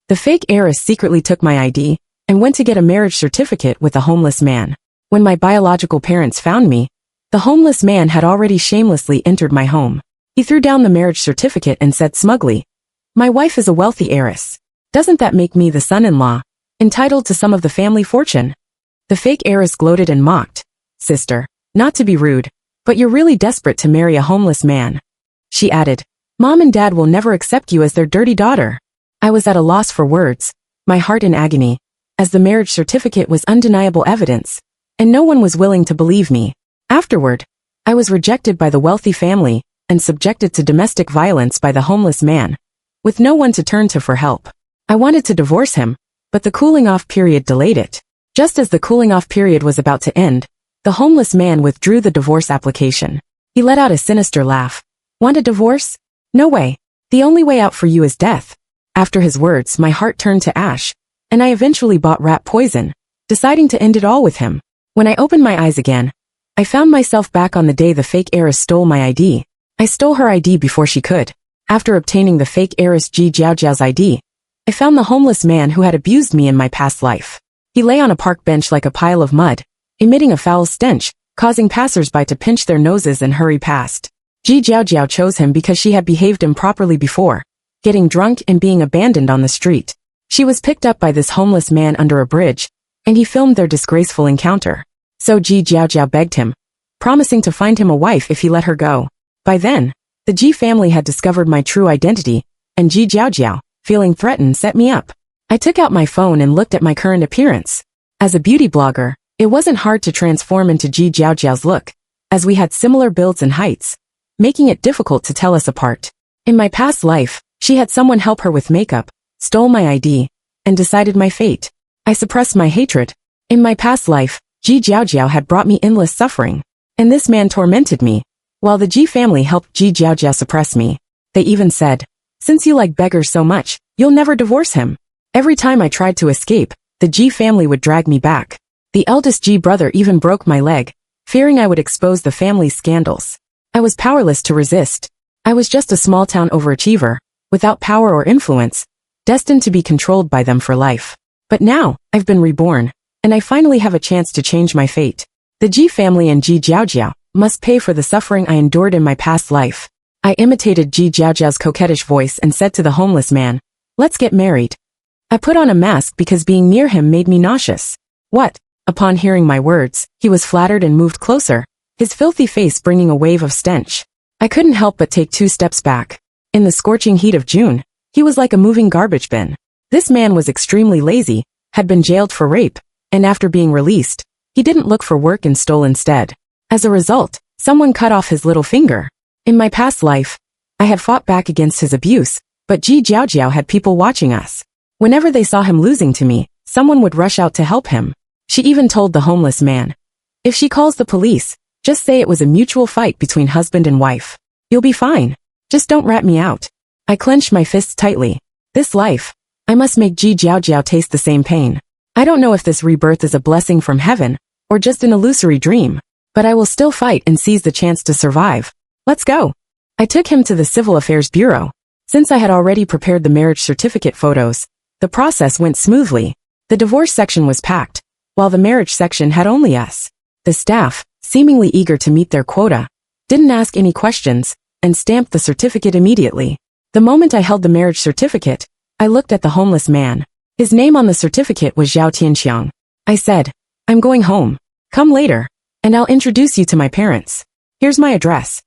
The fake heiress secretly took my ID and went to get a marriage certificate with a homeless man. When my biological parents found me, the homeless man had already shamelessly entered my home. He threw down the marriage certificate and said smugly, "My wife is a wealthy heiress. Doesn't that make me the son-in-law, entitled to some of the family fortune?" The fake heiress gloated and mocked. "Sister, not to be rude, but you're really desperate to marry a homeless man." She added, "Mom and Dad will never accept you as their dirty daughter." I was at a loss for words, my heart in agony, as the marriage certificate was undeniable evidence, and no one was willing to believe me. Afterward, I was rejected by the wealthy family and subjected to domestic violence by the homeless man, with no one to turn to for help. I wanted to divorce him, but the cooling-off period delayed it. Just as the cooling-off period was about to end, the homeless man withdrew the divorce application. He let out a sinister laugh. "Want a divorce? No way. The only way out for you is death." After his words, my heart turned to ash, and I eventually bought rat poison, deciding to end it all with him. When I opened my eyes again, I found myself back on the day the fake heiress stole my ID. I stole her ID before she could. After obtaining the fake heiress Ji Jiaojiao's ID, I found the homeless man who had abused me in my past life. He lay on a park bench like a pile of mud, emitting a foul stench, causing passers-by to pinch their noses and hurry past. Ji Jiaojiao chose him because she had behaved improperly before, getting drunk and being abandoned on the street. She was picked up by this homeless man under a bridge, and he filmed their disgraceful encounter. So Ji Jiaojiao begged him, promising to find him a wife if he let her go. By then, the Ji family had discovered my true identity, and Ji Jiaojiao, feeling threatened, set me up. I took out my phone and looked at my current appearance. As a beauty blogger, it wasn't hard to transform into Ji Jiaojiao's look, as we had similar builds and heights, making it difficult to tell us apart. In my past life, she had someone help her with makeup, stole my ID, and decided my fate. I suppressed my hatred. In my past life, Ji Jiaojiao had brought me endless suffering, and this man tormented me, while the Ji family helped Ji Jiaojiao suppress me. They even said, "Since you like beggars so much, you'll never divorce him." Every time I tried to escape, the Ji family would drag me back. The eldest Ji brother even broke my leg, fearing I would expose the family's scandals. I was powerless to resist. I was just a small-town overachiever, without power or influence, destined to be controlled by them for life. But now, I've been reborn, and I finally have a chance to change my fate. The Ji family and Ji Jiaojiao must pay for the suffering I endured in my past life. I imitated Ji Jiaojiao's coquettish voice and said to the homeless man, "Let's get married." I put on a mask because being near him made me nauseous. "What?" Upon hearing my words, he was flattered and moved closer, his filthy face bringing a wave of stench. I couldn't help but take 2 steps back. In the scorching heat of June, he was like a moving garbage bin. This man was extremely lazy, had been jailed for rape, and after being released, he didn't look for work and stole instead. As a result, someone cut off his little finger. In my past life, I had fought back against his abuse, but Ji Jiaojiao had people watching us. Whenever they saw him losing to me, someone would rush out to help him. She even told the homeless man, "If she calls the police, just say it was a mutual fight between husband and wife. You'll be fine. Just don't rat me out." I clenched my fists tightly. This life, I must make Ji Jiaojiao taste the same pain. I don't know if this rebirth is a blessing from heaven, or just an illusory dream, but I will still fight and seize the chance to survive. Let's go. I took him to the Civil Affairs Bureau. Since I had already prepared the marriage certificate photos, the process went smoothly. The divorce section was packed, while the marriage section had only us. The staff, seemingly eager to meet their quota, didn't ask any questions, and stamped the certificate immediately. The moment I held the marriage certificate, I looked at the homeless man. His name on the certificate was Zhao Tianxiang. I said, "I'm going home. Come later, and I'll introduce you to my parents. Here's my address."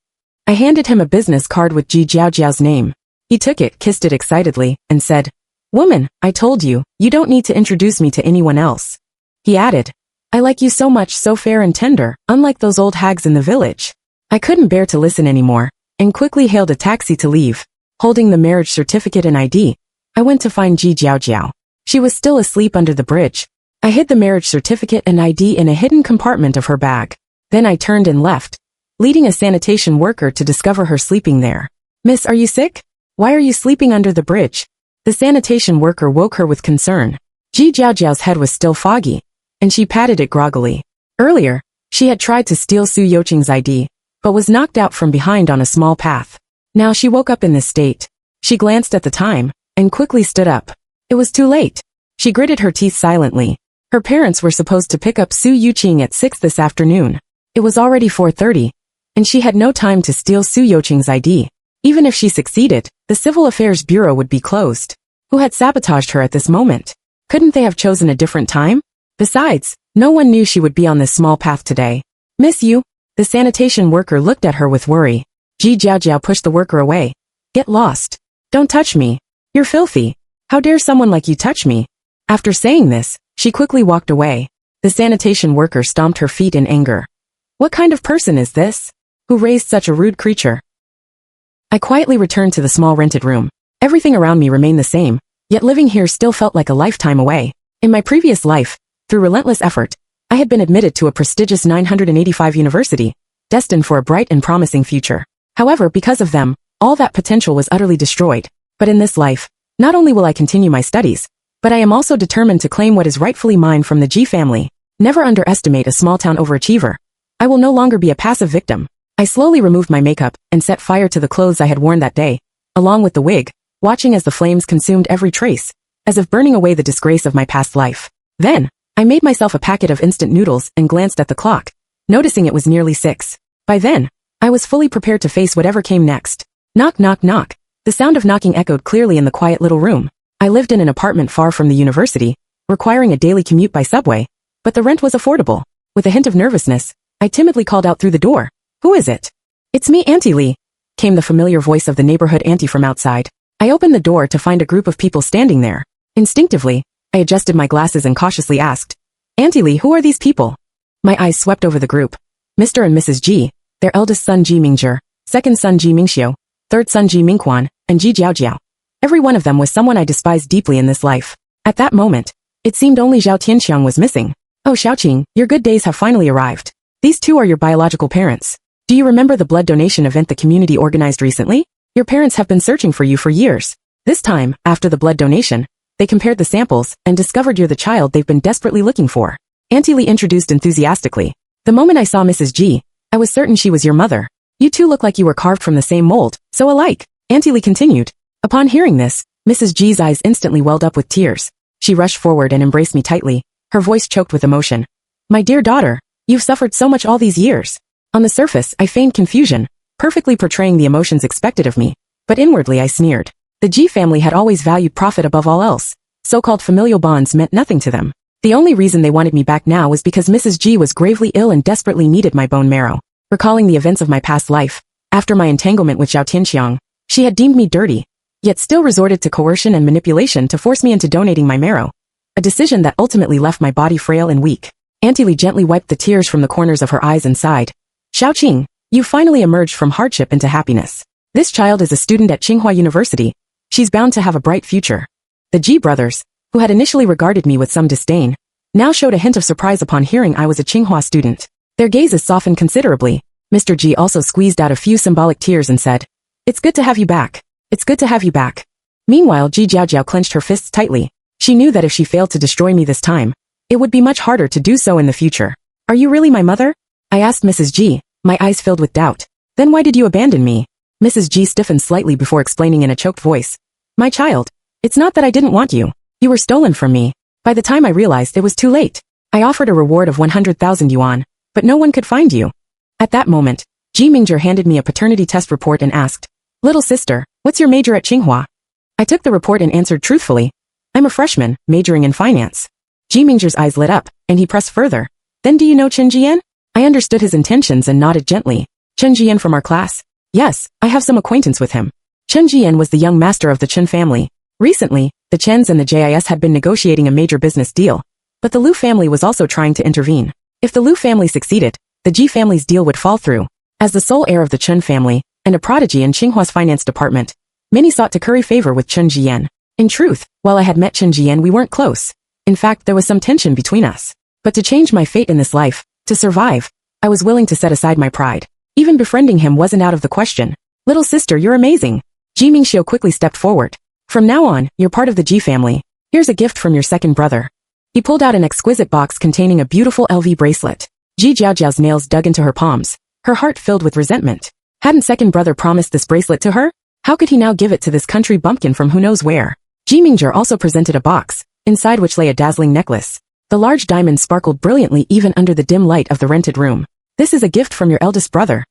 I handed him a business card with Ji Jiaojiao's name. He took it, kissed it excitedly, and said, "Woman, I told you, you don't need to introduce me to anyone else." He added, "I like you so much, so fair and tender, unlike those old hags in the village." I couldn't bear to listen anymore, and quickly hailed a taxi to leave. Holding the marriage certificate and ID, I went to find Ji Jiaojiao. She was still asleep under the bridge. I hid the marriage certificate and ID in a hidden compartment of her bag. Then I turned and left, leading a sanitation worker to discover her sleeping there. "Miss, are you sick? Why are you sleeping under the bridge?" The sanitation worker woke her with concern. Ji Jiaojiao's head was still foggy, and she patted it groggily. Earlier, she had tried to steal Su Youqing's ID, but was knocked out from behind on a small path. Now she woke up in this state. She glanced at the time, and quickly stood up. It was too late. She gritted her teeth silently. Her parents were supposed to pick up Su Yuqing at 6 this afternoon. It was already 4:30, and she had no time to steal Su Yuqing's ID. Even if she succeeded, the Civil Affairs Bureau would be closed. Who had sabotaged her at this moment? Couldn't they have chosen a different time? Besides, no one knew she would be on this small path today. Miss you? The sanitation worker looked at her with worry. Ji Jiaojiao pushed the worker away. Get lost. Don't touch me. You're filthy. How dare someone like you touch me? After saying this, she quickly walked away. The sanitation worker stomped her feet in anger. What kind of person is this? Who raised such a rude creature? I quietly returned to the small rented room. Everything around me remained the same, yet living here still felt like a lifetime away. In my previous life, through relentless effort, I had been admitted to a prestigious 985 university, destined for a bright and promising future. However, because of them, all that potential was utterly destroyed. But in this life, not only will I continue my studies, but I am also determined to claim what is rightfully mine from the Ji family. Never underestimate a small-town overachiever. I will no longer be a passive victim. I slowly removed my makeup and set fire to the clothes I had worn that day, along with the wig, watching as the flames consumed every trace, as if burning away the disgrace of my past life. Then, I made myself a packet of instant noodles and glanced at the clock, noticing it was nearly 6. By then, I was fully prepared to face whatever came next. Knock, knock, knock. The sound of knocking echoed clearly in the quiet little room. I lived in an apartment far from the university, requiring a daily commute by subway, but the rent was affordable. With a hint of nervousness, I timidly called out through the door. Who is it? It's me, Auntie Lee, came the familiar voice of the neighborhood auntie from outside. I opened the door to find a group of people standing there. Instinctively, I adjusted my glasses and cautiously asked, Auntie Lee, who are these people? My eyes swept over the group. Mr. and Mrs. Ji, their eldest son Ji Mingzhi, second son Ji Mingxiu, third son Ji Mingquan, and Ji Jiaojiao. Every one of them was someone I despised deeply in this life. At that moment, it seemed only Zhao Tianxiang was missing. Oh Xiaoqing, your good days have finally arrived. These two are your biological parents. Do you remember the blood donation event the community organized recently? Your parents have been searching for you for years. This time, after the blood donation, they compared the samples and discovered you're the child they've been desperately looking for. Auntie Lee introduced enthusiastically. The moment I saw Mrs. Ji, I was certain she was your mother. You two look like you were carved from the same mold, so alike. Auntie Lee continued. Upon hearing this, Mrs. Ji's eyes instantly welled up with tears. She rushed forward and embraced me tightly, her voice choked with emotion. My dear daughter, you've suffered so much all these years. On the surface, I feigned confusion, perfectly portraying the emotions expected of me, but inwardly I sneered. The Ji family had always valued profit above all else. So-called familial bonds meant nothing to them. The only reason they wanted me back now was because Mrs. Ji was gravely ill and desperately needed my bone marrow. Recalling the events of my past life, after my entanglement with Zhao Tianxiang, she had deemed me dirty, yet still resorted to coercion and manipulation to force me into donating my marrow. A decision that ultimately left my body frail and weak. Auntie Lee gently wiped the tears from the corners of her eyes and sighed. Xiaoqing, you finally emerged from hardship into happiness. This child is a student at Tsinghua University. She's bound to have a bright future. The Ji brothers, who had initially regarded me with some disdain, now showed a hint of surprise upon hearing I was a Tsinghua student. Their gazes softened considerably. Mr. Ji also squeezed out a few symbolic tears and said, It's good to have you back. It's good to have you back. Meanwhile, Ji Jiaojiao clenched her fists tightly. She knew that if she failed to destroy me this time, it would be much harder to do so in the future. Are you really my mother? I asked Mrs. Ji, my eyes filled with doubt. Then why did you abandon me? Mrs. Ji stiffened slightly before explaining in a choked voice. My child, it's not that I didn't want you. You were stolen from me. By the time I realized it was too late, I offered a reward of 100,000 yuan, but no one could find you. At that moment, Ji Mingzhi handed me a paternity test report and asked, Little sister, what's your major at Tsinghua? I took the report and answered truthfully. I'm a freshman, majoring in finance. Ji Mingzhi's eyes lit up, and he pressed further. Then do you know Chen Jian? I understood his intentions and nodded gently. Chen Jian from our class? Yes, I have some acquaintance with him. Chen Jian was the young master of the Chen family. Recently, the Chens and the JIS had been negotiating a major business deal, but the Liu family was also trying to intervene. If the Liu family succeeded, the Ji family's deal would fall through. As the sole heir of the Chen family, and a prodigy in Tsinghua's finance department, many sought to curry favor with Chen Jian. In truth, while I had met Chen Jian, we weren't close. In fact, there was some tension between us. But to change my fate in this life, to survive, I was willing to set aside my pride. Even befriending him wasn't out of the question. Little sister, you're amazing. Ji Mingxiu quickly stepped forward. From now on, you're part of the Ji family. Here's a gift from your second brother. He pulled out an exquisite box containing a beautiful LV bracelet. Ji Jiaojiao's nails dug into her palms, her heart filled with resentment. Hadn't second brother promised this bracelet to her? How could he now give it to this country bumpkin from who knows where? Ji Mingzhe also presented a box, inside which lay a dazzling necklace. The large diamond sparkled brilliantly even under the dim light of the rented room. This is a gift from your eldest brother.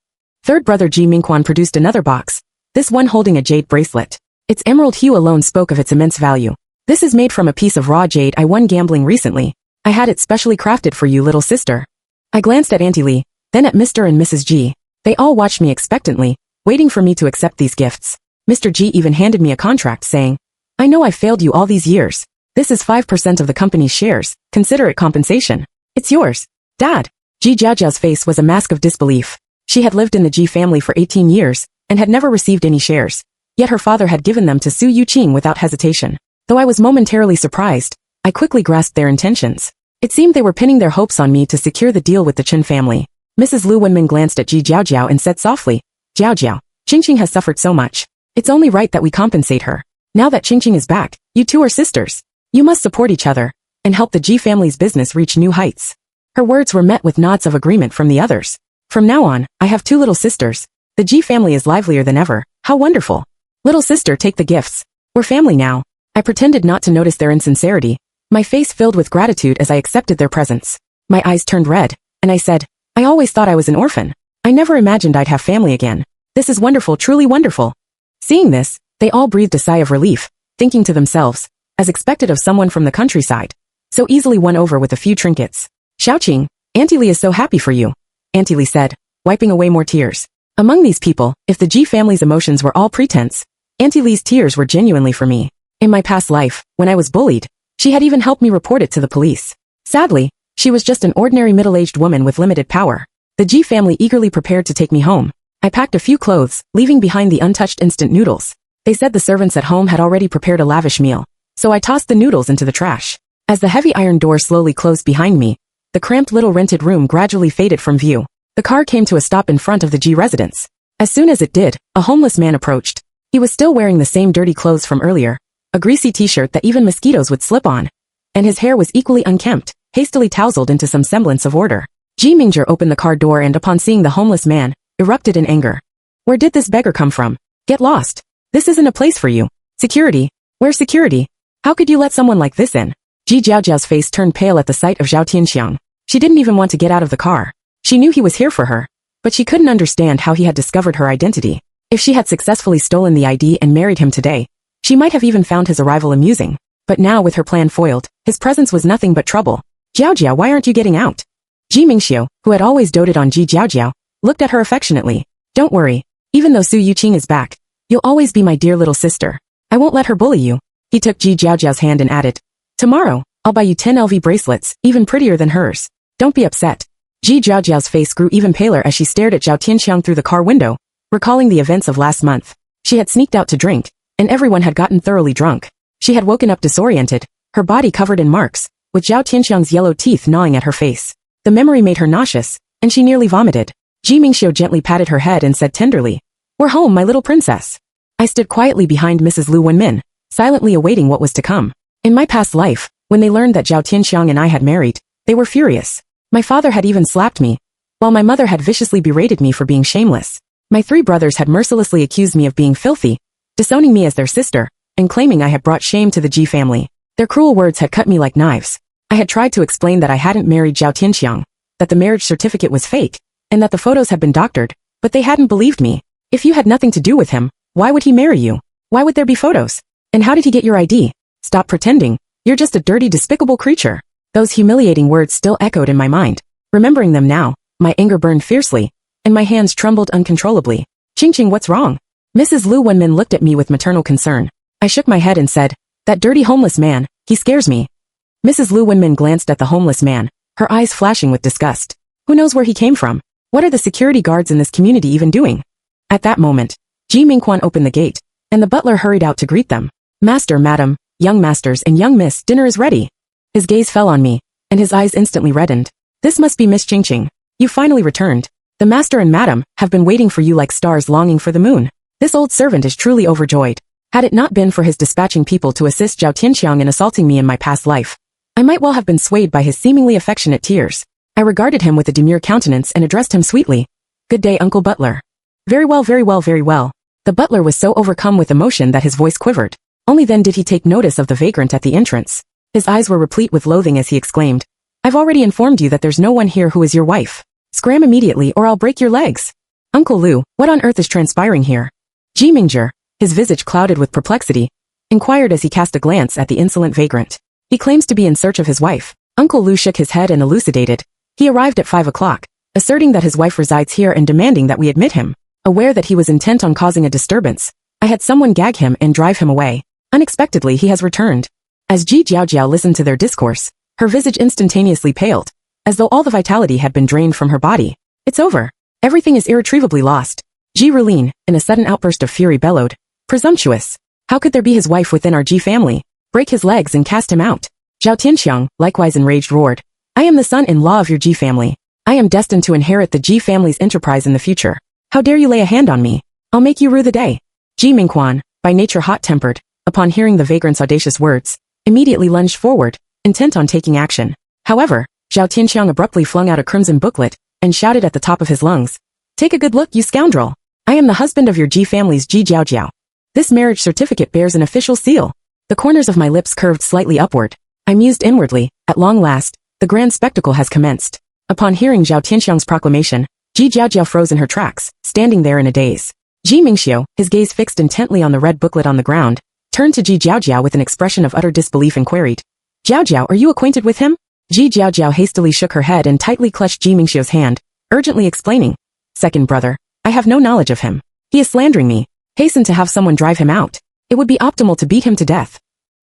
Third brother Ji Mingquan produced another box, this one holding a jade bracelet. Its emerald hue alone spoke of its immense value. This is made from a piece of raw jade I won gambling recently. I had it specially crafted for you, little sister. I glanced at Auntie Li, then at Mr. and Mrs. G. They all watched me expectantly, waiting for me to accept these gifts. Mr. G even handed me a contract saying, I know I failed you all these years. This is 5% of the company's shares. Consider it compensation. It's yours. Dad. Ji Jiaojiao's face was a mask of disbelief. She had lived in the Ji family for 18 years, and had never received any shares. Yet her father had given them to Su Yuqing without hesitation. Though I was momentarily surprised, I quickly grasped their intentions. It seemed they were pinning their hopes on me to secure the deal with the Chen family. Mrs. Lu Wenmin glanced at Ji Jiaojiao and said softly, Jiaojiao, Qingqing has suffered so much. It's only right that we compensate her. Now that Qingqing is back, you two are sisters. You must support each other, and help the Ji family's business reach new heights. Her words were met with nods of agreement from the others. From now on, I have two little sisters. The Ji family is livelier than ever. How wonderful. Little sister, take the gifts. We're family now. I pretended not to notice their insincerity. My face filled with gratitude as I accepted their presents. My eyes turned red, and I said, I always thought I was an orphan. I never imagined I'd have family again. This is wonderful, truly wonderful. Seeing this, they all breathed a sigh of relief, thinking to themselves, as expected of someone from the countryside, so easily won over with a few trinkets. Xiaoqing, Auntie Li is so happy for you, Auntie Li said, wiping away more tears. Among these people, if the Ji family's emotions were all pretense, Auntie Li's tears were genuinely for me. In my past life, when I was bullied, she had even helped me report it to the police. Sadly, she was just an ordinary middle-aged woman with limited power. The Ji family eagerly prepared to take me home. I packed a few clothes, leaving behind the untouched instant noodles. They said the servants at home had already prepared a lavish meal, so I tossed the noodles into the trash. As the heavy iron door slowly closed behind me, the cramped little rented room gradually faded from view. The car came to a stop in front of the Ji residence. As soon as it did, a homeless man approached. He was still wearing the same dirty clothes from earlier, a greasy t-shirt that even mosquitoes would slip on, and his hair was equally unkempt, hastily tousled into some semblance of order. Ji Mingzhe opened the car door and upon seeing the homeless man, erupted in anger. Where did this beggar come from? Get lost. This isn't a place for you. Security. Where's security? How could you let someone like this in? Ji Jiaojiao's face turned pale at the sight of Zhao Tianxiang. She didn't even want to get out of the car. She knew he was here for her, but she couldn't understand how he had discovered her identity. If she had successfully stolen the ID and married him today, she might have even found his arrival amusing. But now with her plan foiled, his presence was nothing but trouble. Jiaojia, why aren't you getting out? Ji Mingxiu, who had always doted on Ji Jiaojiao, looked at her affectionately. Don't worry. Even though Su Yuqing is back, you'll always be my dear little sister. I won't let her bully you. He took Ji Jiaojiao's hand and added, tomorrow, I'll buy you 10 LV bracelets, even prettier than hers. Don't be upset. Ji Jiaojiao's face grew even paler as she stared at Zhao Tianxiang through the car window, recalling the events of last month. She had sneaked out to drink, and everyone had gotten thoroughly drunk. She had woken up disoriented, her body covered in marks, with Zhao Tianxiang's yellow teeth gnawing at her face. The memory made her nauseous, and she nearly vomited. Ji Mingxiu gently patted her head and said tenderly, we're home, my little princess. I stood quietly behind Mrs. Lu Wenmin, silently awaiting what was to come. In my past life, when they learned that Zhao Tianxiang and I had married, they were furious. My father had even slapped me, while my mother had viciously berated me for being shameless. My three brothers had mercilessly accused me of being filthy, disowning me as their sister, and claiming I had brought shame to the Ji family. Their cruel words had cut me like knives. I had tried to explain that I hadn't married Zhao Tianxiang, that the marriage certificate was fake, and that the photos had been doctored, but they hadn't believed me. If you had nothing to do with him, why would he marry you? Why would there be photos? And how did he get your ID? Stop pretending. You're just a dirty, despicable creature. Those humiliating words still echoed in my mind. Remembering them now, my anger burned fiercely, and my hands trembled uncontrollably. Qingqing, what's wrong? Mrs. Lu Wenmin looked at me with maternal concern. I shook my head and said, that dirty homeless man, he scares me. Mrs. Lu Wenmin glanced at the homeless man, her eyes flashing with disgust. Who knows where he came from? What are the security guards in this community even doing? At that moment, Ji Mingquan opened the gate, and the butler hurried out to greet them. Master, madam, young masters and young miss, dinner is ready. His gaze fell on me, and his eyes instantly reddened. This must be Miss Qingqing. You finally returned. The master and madam have been waiting for you like stars longing for the moon. This old servant is truly overjoyed. Had it not been for his dispatching people to assist Zhao Tianxiang in assaulting me in my past life, I might well have been swayed by his seemingly affectionate tears. I regarded him with a demure countenance and addressed him sweetly. Good day, Uncle Butler. Very well, very well, very well. The butler was so overcome with emotion that his voice quivered. Only then did he take notice of the vagrant at the entrance. His eyes were replete with loathing as he exclaimed, "I've already informed you that there's no one here who is your wife. Scram immediately or I'll break your legs." "Uncle Lu, what on earth is transpiring here?" Ji Mingzhi, his visage clouded with perplexity, inquired as he cast a glance at the insolent vagrant. "He claims to be in search of his wife." Uncle Lu shook his head and elucidated. "He arrived at 5 o'clock, asserting that his wife resides here and demanding that we admit him. Aware that he was intent on causing a disturbance, I had someone gag him and drive him away. Unexpectedly he has returned." As Ji Jiaojiao listened to their discourse, her visage instantaneously paled, as though all the vitality had been drained from her body. "It's over. Everything is irretrievably lost." Ji Rulin, in a sudden outburst of fury, bellowed, "Presumptuous! How could there be his wife within our Ji family? Break his legs and cast him out." Zhao Tianxiang, likewise enraged, roared, "I am the son-in-law of your Ji family. I am destined to inherit the Ji family's enterprise in the future. How dare you lay a hand on me? I'll make you rue the day." Ji Mingquan, by nature hot-tempered, upon hearing the vagrant's audacious words, immediately lunged forward, intent on taking action. However, Zhao Tianxiang abruptly flung out a crimson booklet and shouted at the top of his lungs, "Take a good look, you scoundrel! I am the husband of your Ji family's Ji Jiaojiao. This marriage certificate bears an official seal." The corners of my lips curved slightly upward. I mused inwardly, at long last, the grand spectacle has commenced. Upon hearing Zhao Tianxiang's proclamation, Ji Jiaojiao froze in her tracks, standing there in a daze. Ji Mingxiu, his gaze fixed intently on the red booklet on the ground, turned to Ji Jiaojiao with an expression of utter disbelief and queried, "Jiaojiao, are you acquainted with him?" Ji Jiaojiao hastily shook her head and tightly clutched Ji Mingxiu's hand, urgently explaining, "Second brother, I have no knowledge of him. He is slandering me. Hasten to have someone drive him out. It would be optimal to beat him to death."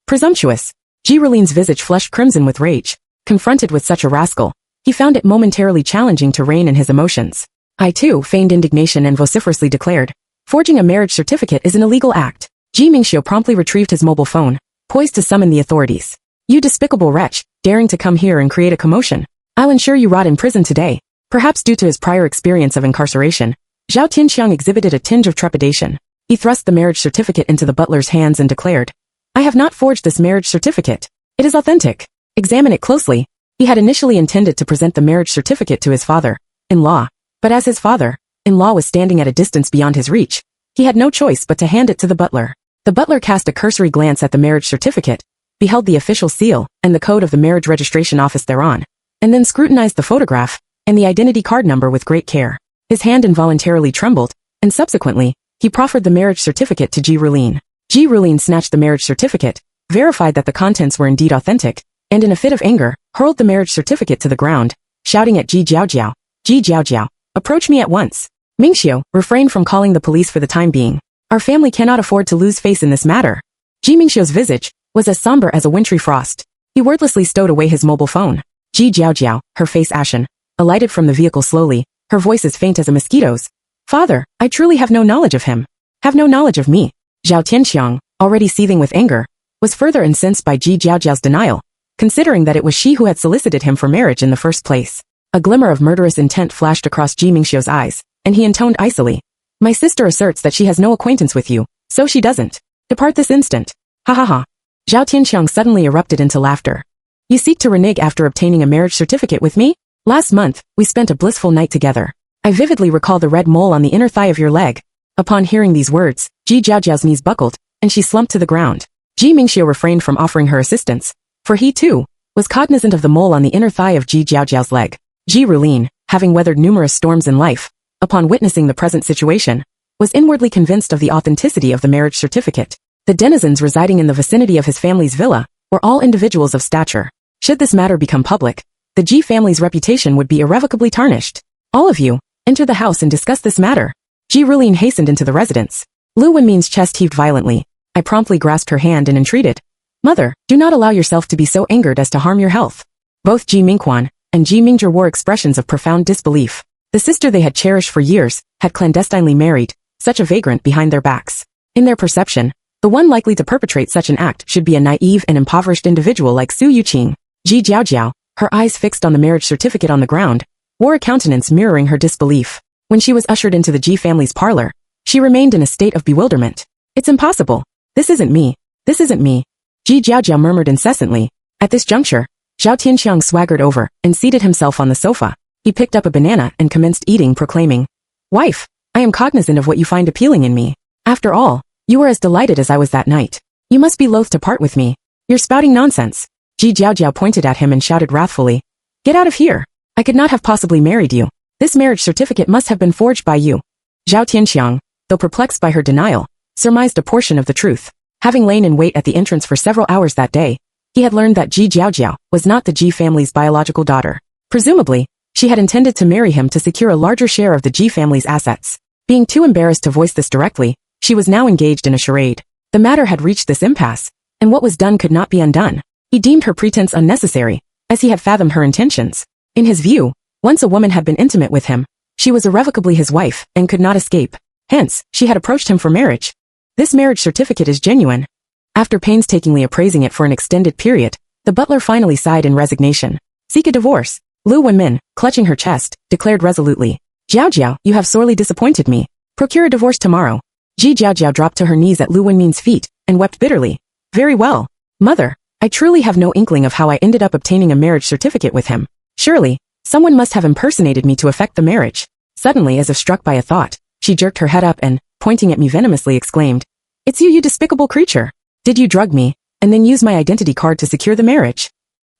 "Presumptuous!" Ji Rulin's visage flushed crimson with rage. Confronted with such a rascal, he found it momentarily challenging to rein in his emotions. I too feigned indignation and vociferously declared, "Forging a marriage certificate is an illegal act." Ji Mingxiu promptly retrieved his mobile phone, poised to summon the authorities. "You despicable wretch, daring to come here and create a commotion. I'll ensure you rot in prison today." Perhaps due to his prior experience of incarceration, Zhao Tianxiang exhibited a tinge of trepidation. He thrust the marriage certificate into the butler's hands and declared, "I have not forged this marriage certificate. It is authentic. Examine it closely." He had initially intended to present the marriage certificate to his father-in-law, but as his father-in-law was standing at a distance beyond his reach, he had no choice but to hand it to the butler. The butler cast a cursory glance at the marriage certificate, beheld the official seal and the code of the marriage registration office thereon, and then scrutinized the photograph and the identity card number with great care. His hand involuntarily trembled, and subsequently, he proffered the marriage certificate to Ji Rulin. Ji Rulin snatched the marriage certificate, verified that the contents were indeed authentic, and in a fit of anger, hurled the marriage certificate to the ground, shouting at Ji Jiaojiao, "Ji Jiaojiao, approach me at once." Mingxiu, refrain from calling the police for the time being. Our family cannot afford to lose face in this matter. Ji Mingxiu's visage was as somber as a wintry frost. He wordlessly stowed away his mobile phone. Ji Jiaojiao, her face ashen, alighted from the vehicle slowly, her voice as faint as a mosquito's. "Father, I truly have no knowledge of him." "Have no knowledge of me." Zhao Tianxiang, already seething with anger, was further incensed by Ji Jiaojiao's denial, considering that it was she who had solicited him for marriage in the first place. A glimmer of murderous intent flashed across Ji Mingxiu's eyes, and he intoned icily, "My sister asserts that she has no acquaintance with you, so she doesn't. Depart this instant." "Ha ha ha." Zhao Tianxiang suddenly erupted into laughter. "You seek to renege after obtaining a marriage certificate with me? Last month, we spent a blissful night together. I vividly recall the red mole on the inner thigh of your leg." Upon hearing these words, Ji Jiaojiao's knees buckled, and she slumped to the ground. Ji Mingxiu refrained from offering her assistance, for he too was cognizant of the mole on the inner thigh of Ji Jiaojiao's leg. Ji Rulin, having weathered numerous storms in life, upon witnessing the present situation, was inwardly convinced of the authenticity of the marriage certificate. The denizens residing in the vicinity of his family's villa were all individuals of stature. Should this matter become public, the Ji family's reputation would be irrevocably tarnished. "All of you, enter the house and discuss this matter." Ji Rulin hastened into the residence. Lu Wenmin's chest heaved violently. I promptly grasped her hand and entreated, "Mother, do not allow yourself to be so angered as to harm your health." Both Ji Mingquan and Ji Mingzhi wore expressions of profound disbelief. The sister they had cherished for years had clandestinely married such a vagrant behind their backs. In their perception, the one likely to perpetrate such an act should be a naive and impoverished individual like Su Yuqing. Ji Jiaojiao, her eyes fixed on the marriage certificate on the ground, wore a countenance mirroring her disbelief. When she was ushered into the Ji family's parlor, she remained in a state of bewilderment. "It's impossible. This isn't me. This isn't me." Ji Jiaojiao murmured incessantly. At this juncture, Zhao Tianxiang swaggered over and seated himself on the sofa. He picked up a banana and commenced eating, proclaiming, "Wife, I am cognizant of what you find appealing in me. After all, you were as delighted as I was that night. You must be loath to part with me. You're spouting nonsense. Ji Jiaojiao pointed at him and shouted wrathfully. Get out of here. I could not have possibly married you. This marriage certificate must have been forged by you. Zhao Tianxiang, though perplexed by her denial, surmised a portion of the truth. Having lain in wait at the entrance for several hours that day, he had learned that Ji Jiaojiao was not the Ji family's biological daughter. Presumably, she had intended to marry him to secure a larger share of the Ji family's assets. Being too embarrassed to voice this directly, she was now engaged in a charade. The matter had reached this impasse, and what was done could not be undone. He deemed her pretense unnecessary, as he had fathomed her intentions. In his view, once a woman had been intimate with him, she was irrevocably his wife and could not escape. Hence, she had approached him for marriage. This marriage certificate is genuine. After painstakingly appraising it for an extended period, the butler finally sighed in resignation. Seek a divorce. Lu Wenmin, clutching her chest, declared resolutely. Jiaojiao, you have sorely disappointed me. Procure a divorce tomorrow. Ji Jiaojiao dropped to her knees at Lu Wenmin's feet and wept bitterly. Very well. Mother, I truly have no inkling of how I ended up obtaining a marriage certificate with him. Surely, someone must have impersonated me to effect the marriage. Suddenly, as if struck by a thought, she jerked her head up and, pointing at me venomously, exclaimed, It's you, you despicable creature. Did you drug me, and then use my identity card to secure the marriage?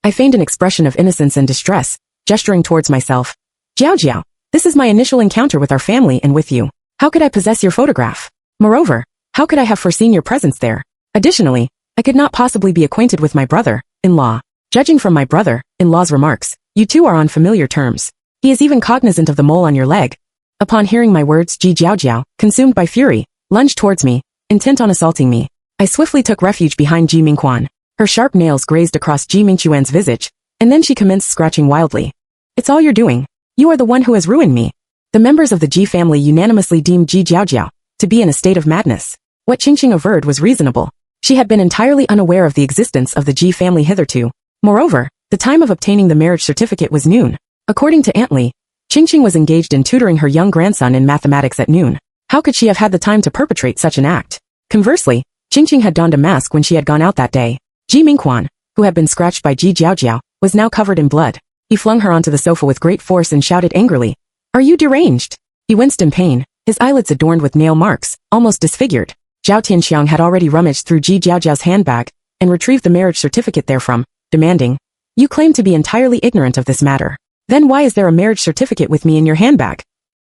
I feigned an expression of innocence and distress, gesturing towards myself. Jiaojiao, this is my initial encounter with our family and with you. How could I possess your photograph? Moreover, how could I have foreseen your presence there? Additionally, I could not possibly be acquainted with my brother-in-law. Judging from my brother-in-law's remarks, you two are on familiar terms. He is even cognizant of the mole on your leg. Upon hearing my words, Ji Jiaojiao, consumed by fury, lunged towards me, intent on assaulting me. I swiftly took refuge behind Ji Mingquan. Her sharp nails grazed across Ji Mingquan's visage, and then she commenced scratching wildly. It's all you're doing. You are the one who has ruined me. The members of the Ji family unanimously deemed Ji Jiaojiao to be in a state of madness. What Qingqing averred was reasonable. She had been entirely unaware of the existence of the Ji family hitherto. Moreover, the time of obtaining the marriage certificate was noon. According to Aunt Li, Qingqing was engaged in tutoring her young grandson in mathematics at noon. How could she have had the time to perpetrate such an act? Conversely, Qingqing had donned a mask when she had gone out that day. Ji Mingquan, who had been scratched by Ji Jiaojiao, was now covered in blood. He flung her onto the sofa with great force and shouted angrily, Are you deranged? He winced in pain, his eyelids adorned with nail marks, almost disfigured. Zhao Tianxiang had already rummaged through Ji Jiaojiao's handbag and retrieved the marriage certificate therefrom, demanding, You claim to be entirely ignorant of this matter. Then why is there a marriage certificate with me in your handbag?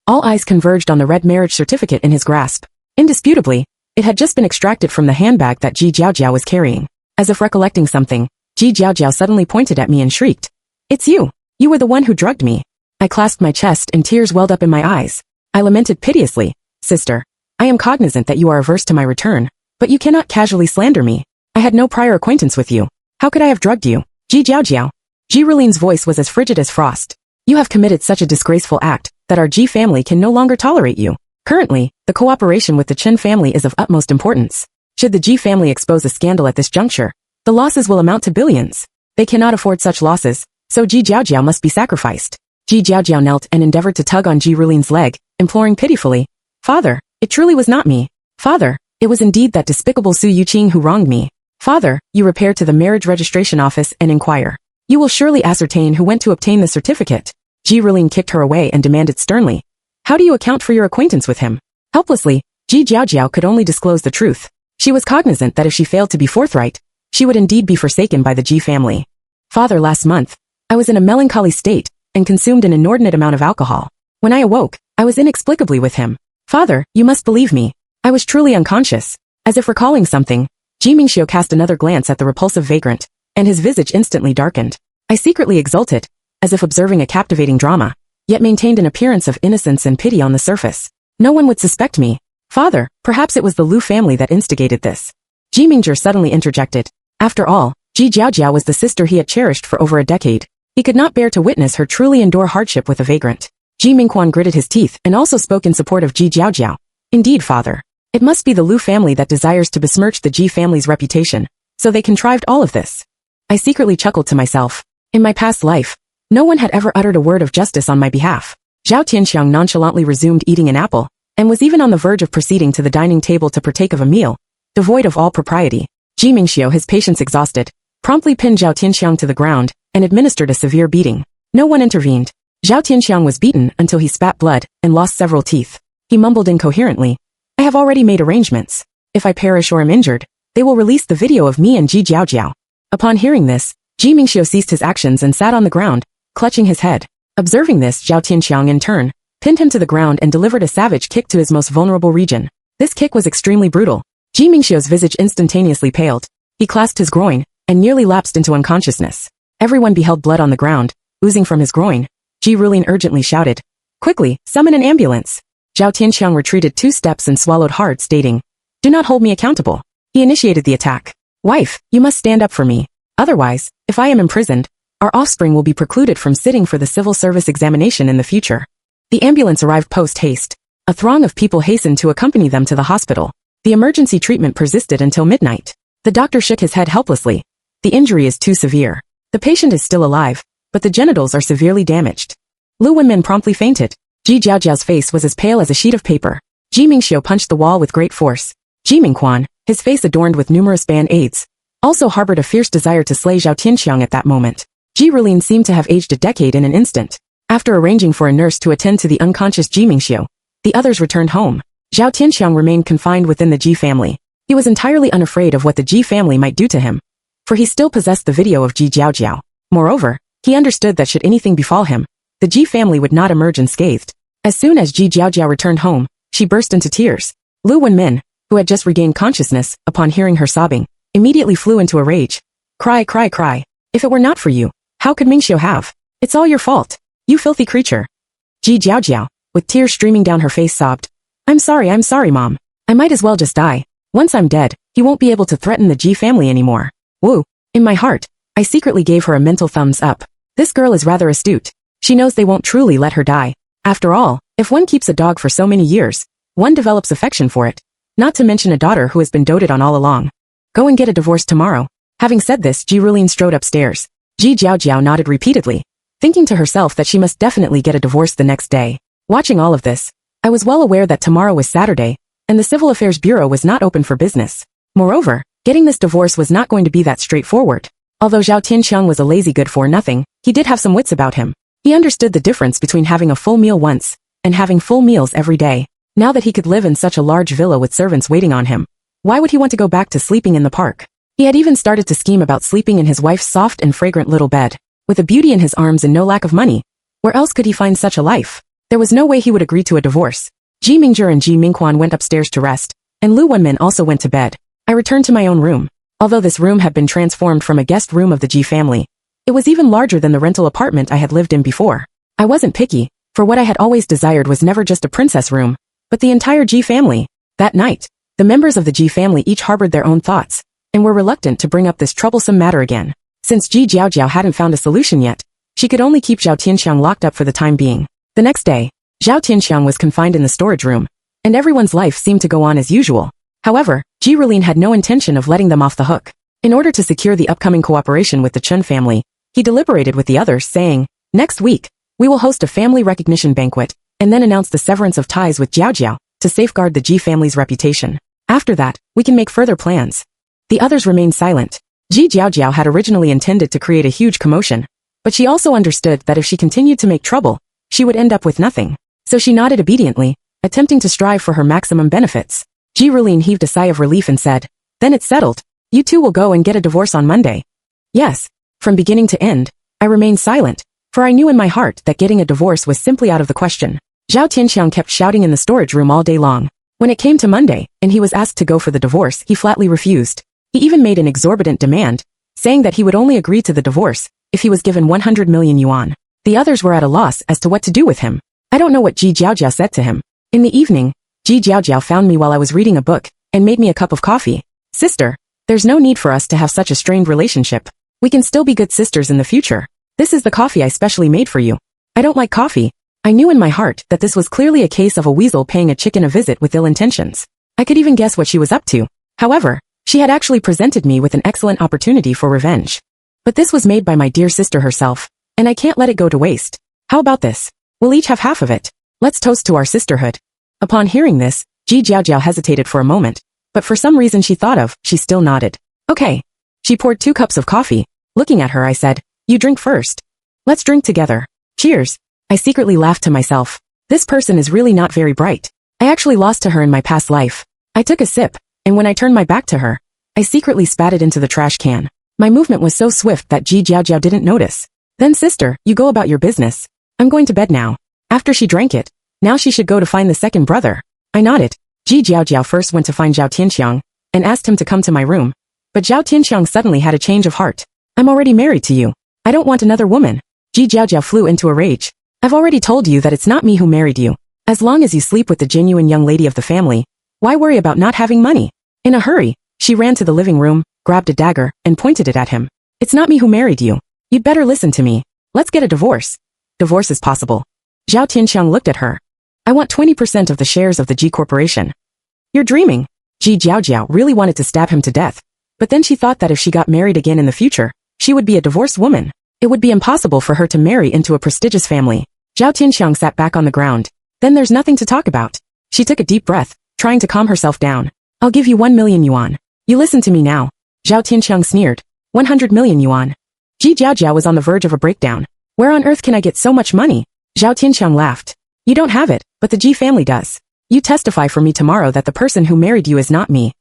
All eyes converged on the red marriage certificate in his grasp. Indisputably, it had just been extracted from the handbag that Ji Jiaojiao was carrying. As if recollecting something, Ji Jiaojiao suddenly pointed at me and shrieked, It's you! You were the one who drugged me. I clasped my chest and tears welled up in my eyes. I lamented piteously, Sister, I am cognizant that you are averse to my return, but you cannot casually slander me. I had no prior acquaintance with you. How could I have drugged you? Ji Jiaojiao. Ji Rulin's voice was as frigid as frost. You have committed such a disgraceful act that our Ji family can no longer tolerate you. Currently, the cooperation with the Chen family is of utmost importance. Should the Ji family expose a scandal at this juncture, the losses will amount to billions. They cannot afford such losses, so Ji Jiaojiao must be sacrificed. Ji Jiaojiao knelt and endeavored to tug on Ji Rulin's leg, imploring pitifully, Father, it truly was not me. Father, it was indeed that despicable Su Yuqing who wronged me. Father, you repair to the marriage registration office and inquire. You will surely ascertain who went to obtain the certificate. Ji Rulin kicked her away and demanded sternly, How do you account for your acquaintance with him? Helplessly, Ji Jiaojiao could only disclose the truth. She was cognizant that if she failed to be forthright, she would indeed be forsaken by the Ji family. Father, last month, I was in a melancholy state and consumed an inordinate amount of alcohol. When I awoke, I was inexplicably with him. Father, you must believe me. I was truly unconscious. As if recalling something, Ji Mingxiu cast another glance at the repulsive vagrant, and his visage instantly darkened. I secretly exulted, as if observing a captivating drama, yet maintained an appearance of innocence and pity on the surface. No one would suspect me. Father, perhaps it was the Lu family that instigated this. Ji Mingzhi suddenly interjected. After all, Ji Jiaojiao was the sister he had cherished for over a decade. He could not bear to witness her truly endure hardship with a vagrant. Ji Mingquan gritted his teeth and also spoke in support of Ji Jiaojiao. Indeed, father. It must be the Lu family that desires to besmirch the Ji family's reputation, so they contrived all of this. I secretly chuckled to myself. In my past life, no one had ever uttered a word of justice on my behalf. Zhao Tianxiang nonchalantly resumed eating an apple, and was even on the verge of proceeding to the dining table to partake of a meal, devoid of all propriety. Ji Mingxiu, his patience exhausted, promptly pinned Zhao Tianxiang to the ground and administered a severe beating. No one intervened. Zhao Tianxiang was beaten until he spat blood and lost several teeth. He mumbled incoherently, I have already made arrangements. If I perish or am injured, they will release the video of me and Ji Jiaojiao. Upon hearing this, Ji Mingxiu ceased his actions and sat on the ground, clutching his head. Observing this, Zhao Tianqiang in turn pinned him to the ground and delivered a savage kick to his most vulnerable region. This kick was extremely brutal. Ji Mingxiu's visage instantaneously paled. He clasped his groin and nearly lapsed into unconsciousness. Everyone beheld blood on the ground, oozing from his groin. Ji Rulin urgently shouted, "Quickly, summon an ambulance." Zhao Tianqiang retreated 2 steps and swallowed hard, stating, "Do not hold me accountable." He initiated the attack. "Wife, you must stand up for me. Otherwise, if I am imprisoned, our offspring will be precluded from sitting for the civil service examination in the future." The ambulance arrived post-haste. A throng of people hastened to accompany them to the hospital. The emergency treatment persisted until midnight. The doctor shook his head helplessly. The injury is too severe. The patient is still alive, but the genitals are severely damaged. Lu Wenmin promptly fainted. Ji Jiaojiao's face was as pale as a sheet of paper. Ji Mingxiu punched the wall with great force. Ji Mingquan, his face adorned with numerous band-aids, also harbored a fierce desire to slay Zhao Tianqiang at that moment. Ji Rulin seemed to have aged a decade in an instant. After arranging for a nurse to attend to the unconscious Ji Mingxiu, the others returned home. Zhao Tianqiang remained confined within the Ji family. He was entirely unafraid of what the Ji family might do to him, for he still possessed the video of Ji Jiaojiao. Moreover, he understood that should anything befall him, the Ji family would not emerge unscathed. As soon as Ji Jiaojiao returned home, she burst into tears. Lu Wenmin, who had just regained consciousness, upon hearing her sobbing, immediately flew into a rage. "Cry, cry, cry. If it were not for you, how could Mingxiu have? It's all your fault. You filthy creature." Ji Jiaojiao, with tears streaming down her face, sobbed, I'm sorry, Mom. I might as well just die. Once I'm dead, he won't be able to threaten the Ji family anymore." Woo. In my heart, I secretly gave her a mental thumbs up. This girl is rather astute. She knows they won't truly let her die. After all, if one keeps a dog for so many years, one develops affection for it. Not to mention a daughter who has been doted on all along. Go and get a divorce tomorrow. Having said this, Ji Rulin strode upstairs. Ji Jiaojiao nodded repeatedly, thinking to herself that she must definitely get a divorce the next day. Watching all of this, I was well aware that tomorrow was Saturday, and the Civil Affairs Bureau was not open for business. Moreover, getting this divorce was not going to be that straightforward. Although Zhao Tianqiang was a lazy good-for-nothing, he did have some wits about him. He understood the difference between having a full meal once and having full meals every day. Now that he could live in such a large villa with servants waiting on him, why would he want to go back to sleeping in the park? He had even started to scheme about sleeping in his wife's soft and fragrant little bed. With a beauty in his arms and no lack of money, where else could he find such a life? There was no way he would agree to a divorce. Ji Mingzhi and Ji Mingquan went upstairs to rest, and Lu Wenmin also went to bed. I returned to my own room. Although this room had been transformed from a guest room of the Ji family, it was even larger than the rental apartment I had lived in before. I wasn't picky, for what I had always desired was never just a princess room, but the entire Ji family. That night, the members of the Ji family each harbored their own thoughts, and were reluctant to bring up this troublesome matter again. Since Ji Jiaojiao hadn't found a solution yet, she could only keep Zhao Tianqiang locked up for the time being. The next day, Zhao Tianqiang was confined in the storage room, and everyone's life seemed to go on as usual. However, Ji Rulin had no intention of letting them off the hook. In order to secure the upcoming cooperation with the Chen family, he deliberated with the others, saying, "Next week, we will host a family recognition banquet, and then announce the severance of ties with Jiaojiao to safeguard the Ji family's reputation. After that, we can make further plans." The others remained silent. Ji Jiaojiao had originally intended to create a huge commotion, but she also understood that if she continued to make trouble, she would end up with nothing. So she nodded obediently, attempting to strive for her maximum benefits. Ji Rulin heaved a sigh of relief and said, "Then it's settled. You two will go and get a divorce on Monday." Yes. From beginning to end, I remained silent, for I knew in my heart that getting a divorce was simply out of the question. Zhao Tianqiang kept shouting in the storage room all day long. When it came to Monday, and he was asked to go for the divorce, he flatly refused. He even made an exorbitant demand, saying that he would only agree to the divorce if he was given 100 million yuan. The others were at a loss as to what to do with him. I don't know what Ji Jiaojiao said to him. In the evening, Ji Jiaojiao found me while I was reading a book, and made me a cup of coffee. "Sister, there's no need for us to have such a strained relationship. We can still be good sisters in the future. This is the coffee I specially made for you." I don't like coffee. I knew in my heart that this was clearly a case of a weasel paying a chicken a visit with ill intentions. I could even guess what she was up to. However, she had actually presented me with an excellent opportunity for revenge. But this was made by my dear sister herself, and I can't let it go to waste. How about this? We'll each have half of it. Let's toast to our sisterhood. Upon hearing this, Ji Jiaojiao hesitated for a moment, but for some reason she still nodded. Okay. She poured 2 cups of coffee. Looking at her, I said, "You drink first. Let's drink together. Cheers." I secretly laughed to myself. This person is really not very bright. I actually lost to her in my past life. I took a sip, and when I turned my back to her, I secretly spat it into the trash can. My movement was so swift that Ji Jiaojiao didn't notice. Then sister, you go about your business. I'm going to bed now. After she drank it, now she should go to find the second brother. I nodded. Ji Jiaojiao first went to find Zhao Tianxiang and asked him to come to my room. But Zhao Tianxiang suddenly had a change of heart. I'm already married to you. I don't want another woman. Ji Jiaojiao flew into a rage. I've already told you that it's not me who married you. As long as you sleep with the genuine young lady of the family, why worry about not having money? In a hurry, she ran to the living room, grabbed a dagger, and pointed it at him. It's not me who married you. You'd better listen to me. Let's get a divorce. Divorce is possible. Zhao Tianxiang looked at her. I want 20% of the shares of the Ji Corporation. You're dreaming. Ji Jiaojiao really wanted to stab him to death. But then she thought that if she got married again in the future, she would be a divorced woman. It would be impossible for her to marry into a prestigious family. Zhao Tianxiang sat back on the ground. Then there's nothing to talk about. She took a deep breath, trying to calm herself down. I'll give you 1 million yuan. You listen to me now. Zhao Tianxiang sneered. 100 million yuan. Ji Jiaojiao was on the verge of a breakdown. Where on earth can I get so much money? Zhao Tianxiang laughed. You don't have it, but the Ji family does. You testify for me tomorrow that the person who married you is not me.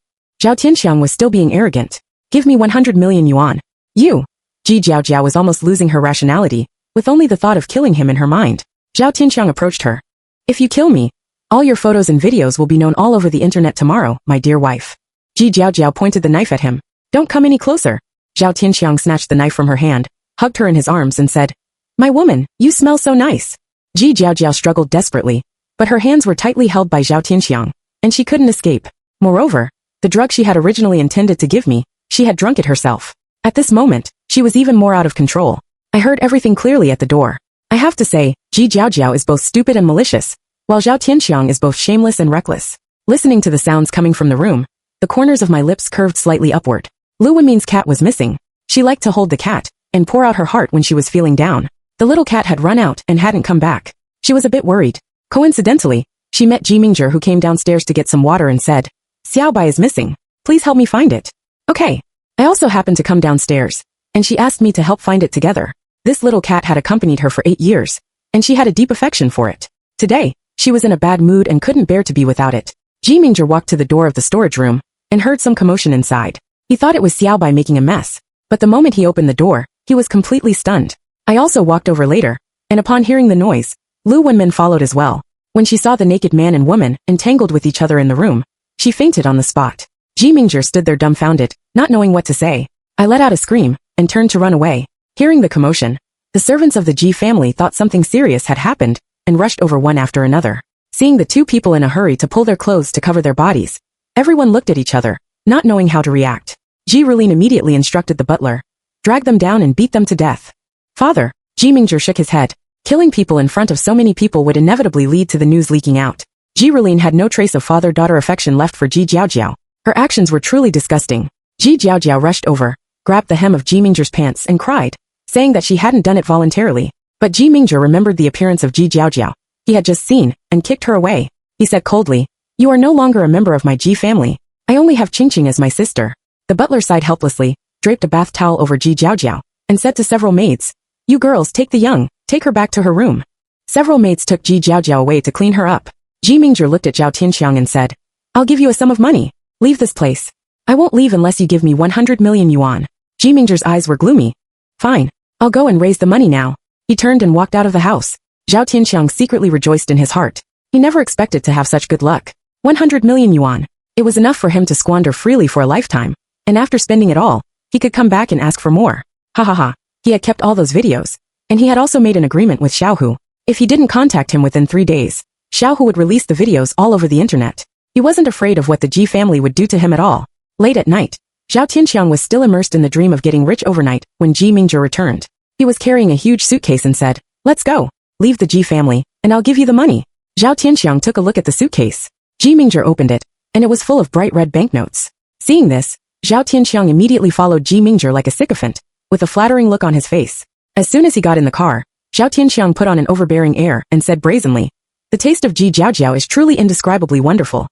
Zhao Tianxiang was still being arrogant. Give me 100 million yuan. You. Ji Jiaojiao was almost losing her rationality, with only the thought of killing him in her mind. Zhao Tianxiang approached her. If you kill me, all your photos and videos will be known all over the internet tomorrow, my dear wife. Ji Jiaojiao pointed the knife at him. Don't come any closer. Zhao Tianxiang snatched the knife from her hand, hugged her in his arms and said, My woman, you smell so nice. Ji Jiaojiao struggled desperately, but her hands were tightly held by Zhao Tianxiang, and she couldn't escape. Moreover, the drug she had originally intended to give me, she had drunk it herself. At this moment, she was even more out of control. I heard everything clearly at the door. I have to say, Ji Jiaojiao is both stupid and malicious, while Zhao Tianxiang is both shameless and reckless. Listening to the sounds coming from the room, the corners of my lips curved slightly upward. Lu Wenmin's cat was missing. She liked to hold the cat and pour out her heart when she was feeling down. The little cat had run out and hadn't come back. She was a bit worried. Coincidentally, she met Ji Mingzhi, who came downstairs to get some water and said, Xiaobai is missing. Please help me find it. Okay. I also happened to come downstairs, and she asked me to help find it together. This little cat had accompanied her for 8 years, and she had a deep affection for it. Today, she was in a bad mood and couldn't bear to be without it. Ji Mingzhi walked to the door of the storage room and heard some commotion inside. He thought it was Xiaobai making a mess, but the moment he opened the door, he was completely stunned. I also walked over later, and upon hearing the noise, Lu Wenmin followed as well. When she saw the naked man and woman entangled with each other in the room, she fainted on the spot. Ji Mingzhi stood there dumbfounded, not knowing what to say. I let out a scream and turned to run away. Hearing the commotion, the servants of the Ji family thought something serious had happened and rushed over one after another. Seeing the two people in a hurry to pull their clothes to cover their bodies, everyone looked at each other, not knowing how to react. Ji Rulin immediately instructed the butler, drag them down and beat them to death. Father, Ji Mingzhi shook his head. Killing people in front of so many people would inevitably lead to the news leaking out. Ji Rulin had no trace of father-daughter affection left for Ji Jiaojiao. Her actions were truly disgusting. Ji Jiaojiao rushed over, grabbed the hem of Ji Mingzhi's pants and cried, saying that she hadn't done it voluntarily. But Ji Mingzhi remembered the appearance of Ji Jiaojiao he had just seen, and kicked her away. He said coldly, You are no longer a member of my Ji family. I only have Qingqing as my sister. The butler sighed helplessly, draped a bath towel over Ji Jiaojiao, and said to several maids, You girls take the young, take her back to her room. Several maids took Ji Jiaojiao away to clean her up. Ji Mingzhi looked at Zhao Tianxiang and said, I'll give you a sum of money. Leave this place. I won't leave unless you give me 100 million yuan. Ji Mingzhi's eyes were gloomy. Fine. I'll go and raise the money now. He turned and walked out of the house. Zhao Tianxiang secretly rejoiced in his heart. He never expected to have such good luck. 100 million yuan. It was enough for him to squander freely for a lifetime. And after spending it all, he could come back and ask for more. Ha ha ha. He had kept all those videos. And he had also made an agreement with Xiaohu. If he didn't contact him within 3 days, Xiaohu would release the videos all over the internet. He wasn't afraid of what the Ji family would do to him at all. Late at night, Zhao Tianxiang was still immersed in the dream of getting rich overnight when Ji Mingzhi returned. He was carrying a huge suitcase and said, Let's go. Leave the Ji family, and I'll give you the money. Zhao Tianxiang took a look at the suitcase. Ji Mingzhi opened it, and it was full of bright red banknotes. Seeing this, Zhao Tianxiang immediately followed Ji Mingzhi like a sycophant, with a flattering look on his face. As soon as he got in the car, Zhao Tianxiang put on an overbearing air and said brazenly, The taste of Ji Jiaojiao is truly indescribably wonderful.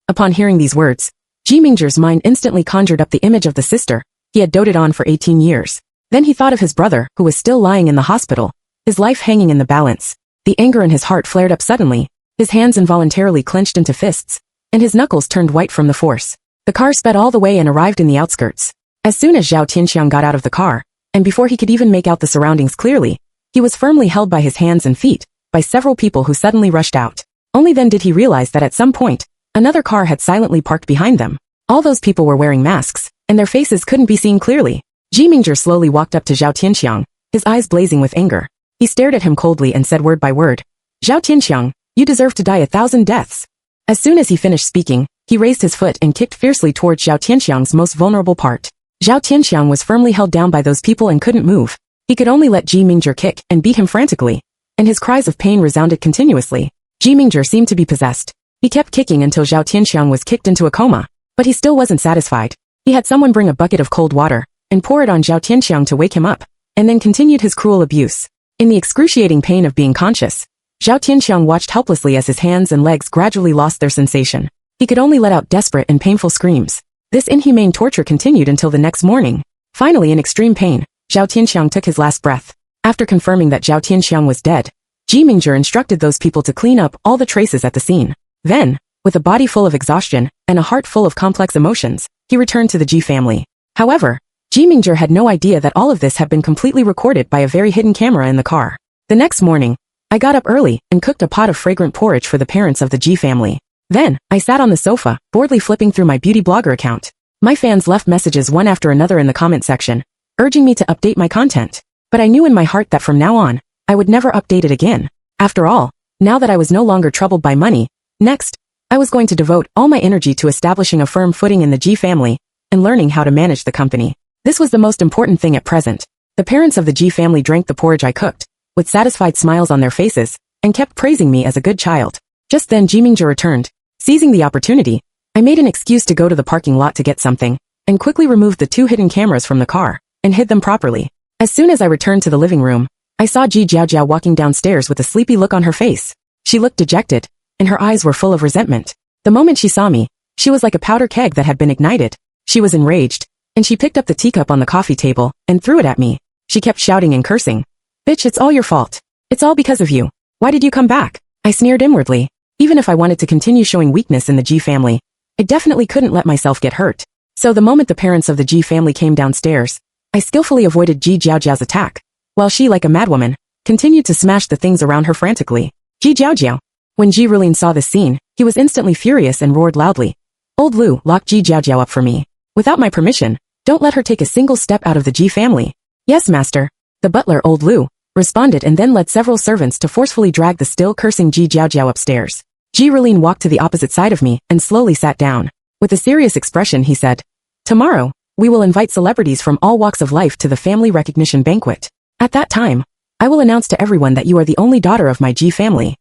Upon hearing these words, Ji Mingzhi's mind instantly conjured up the image of the sister he had doted on for 18 years. Then he thought of his brother, who was still lying in the hospital, his life hanging in the balance. The anger in his heart flared up suddenly, his hands involuntarily clenched into fists, and his knuckles turned white from the force. The car sped all the way and arrived in the outskirts. As soon as Zhao Tianxiang got out of the car, and before he could even make out the surroundings clearly, he was firmly held by his hands and feet by several people who suddenly rushed out. Only then did he realize that at some point, another car had silently parked behind them. All those people were wearing masks, and their faces couldn't be seen clearly. Ji Mingzhi slowly walked up to Zhao Tianxiang, his eyes blazing with anger. He stared at him coldly and said word by word, "Zhao Tianxiang, you deserve to die 1,000 deaths." As soon as he finished speaking, he raised his foot and kicked fiercely towards Zhao Tianxiang's most vulnerable part. Zhao Tianxiang was firmly held down by those people and couldn't move. He could only let Ji Mingzhi kick and beat him frantically, and his cries of pain resounded continuously. Ji Mingzhi seemed to be possessed. He kept kicking until Zhao Tianxiang was kicked into a coma, but he still wasn't satisfied. He had someone bring a bucket of cold water and pour it on Zhao Tianxiang to wake him up, and then continued his cruel abuse. In the excruciating pain of being conscious, Zhao Tianxiang watched helplessly as his hands and legs gradually lost their sensation. He could only let out desperate and painful screams. This inhumane torture continued until the next morning. Finally, in extreme pain, Zhao Tianxiang took his last breath. After confirming that Zhao Tianxiang was dead, Ji Mingzhi instructed those people to clean up all the traces at the scene. Then, with a body full of exhaustion and a heart full of complex emotions, he returned to the Ji family. However, Ji Mingzhi had no idea that all of this had been completely recorded by a very hidden camera in the car. The next morning, I got up early and cooked a pot of fragrant porridge for the parents of the Ji family. Then, I sat on the sofa, boredly flipping through my beauty blogger account. My fans left messages one after another in the comment section, urging me to update my content. But I knew in my heart that from now on, I would never update it again. After all, now that I was no longer troubled by money, next, I was going to devote all my energy to establishing a firm footing in the Ji family and learning how to manage the company. This was the most important thing at present. The parents of the Ji family drank the porridge I cooked, with satisfied smiles on their faces, and kept praising me as a good child. Just then Ji Mingzhi returned. Seizing the opportunity, I made an excuse to go to the parking lot to get something, and quickly removed the 2 hidden cameras from the car, and hid them properly. As soon as I returned to the living room, I saw Ji Jiaojiao walking downstairs with a sleepy look on her face. She looked dejected, and her eyes were full of resentment. The moment she saw me, she was like a powder keg that had been ignited. She was enraged, and she picked up the teacup on the coffee table and threw it at me. She kept shouting and cursing. "Bitch, it's all your fault. It's all because of you. Why did you come back?" I sneered inwardly. Even if I wanted to continue showing weakness in the Ji family, I definitely couldn't let myself get hurt. So the moment the parents of the Ji family came downstairs, I skillfully avoided Ji Jiaojiao's attack, while she, like a madwoman, continued to smash the things around her frantically. Ji Jiaojiao. When Ji Rulin saw this scene, he was instantly furious and roared loudly. "Old Lu, lock Ji Jiaojiao up for me. Without my permission, don't let her take a single step out of the Ji family." "Yes, master." The butler, Old Lu, responded and then led several servants to forcefully drag the still cursing Ji Jiaojiao upstairs. Ji Rulin walked to the opposite side of me and slowly sat down. With a serious expression he said, "Tomorrow, we will invite celebrities from all walks of life to the family recognition banquet. At that time, I will announce to everyone that you are the only daughter of my Ji family."